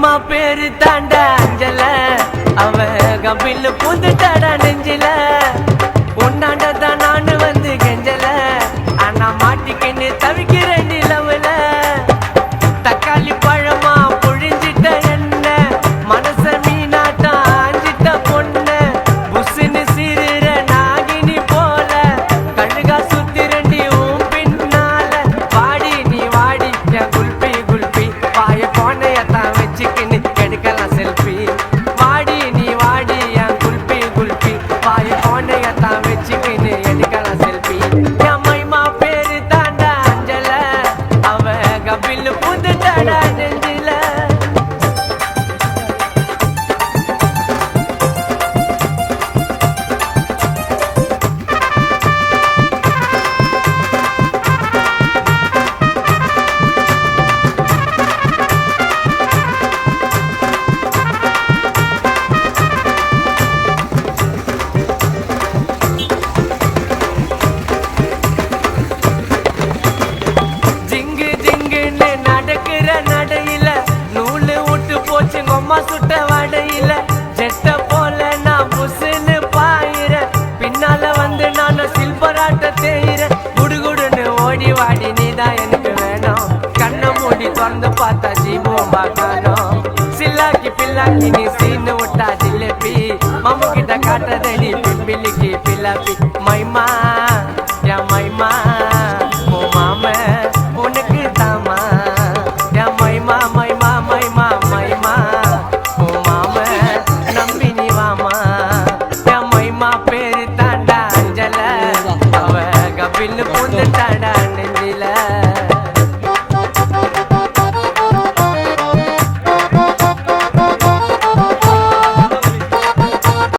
மைமா பேரு தாண்ட அஞ்சல அவ கம்பில் பூந்துட்டாடா நெஞ்சில உன்னாண்டதான் நானு வந்து கெஞ்சல ஆனா மாட்டிக்கின்னு தவிக்கிறேன் நிலவுல தக்காளி பழமா புழிஞ்சிட்ட என்ன மனச மீனாட்டம் ஆஞ்சிட்ட பொண்ண புசுன்னு சிறுற நாகினி போல கழுகா சுத்தி ரெண்டி உன் பின்னால வாடி நீ வாடி என் குல்பி குல்பி வாய போனையத்தான் வச்சுக்கின்னு எடுக்கலாம் செல்ஃபி வாடி நீ வாடி என் குல்பி குல்பி வாய போனையத்தான் வச்சுக்கின்னு எடுக்கலாம் செல்ஃபி என் மைமா பேரு தாண்டா அஞ்சல அவ கபில் பூந்துட்டாடா நெஞ்சில ஜிங்கு ஜிங்குன்னு நடக்கிற நடையில நூலு விட்டு போச்சு கொம்மா சுட்ட வடையில ஜெட்ட போல நான் புசுன்னு பாயிர பின்னால வந்து நான் சில்பராட்ட தேயிற குடுகுடுன்னு ஓடி வாடி நீதான் எனக்கு வேணும் கண்ணை மூடி திறந்து பார்த்தா ஜீபூம்பா காணோம் சில்லாக்கி பில்லாக்கி நீ சீனு விட்டா ஜிலேபி மாமு கிட்ட காட்டதடி பிம்பிலிக்கு பில்லாப்பி மைமா என் மைமா ஓ மாம உனக்கு தாமா என் மைமா மைமா மைமா மைமா ஓ மாம நம்பி நீ வாமா என் மைமா பேரு தாண்டா அஞ்சல அவ கபில் பூந்து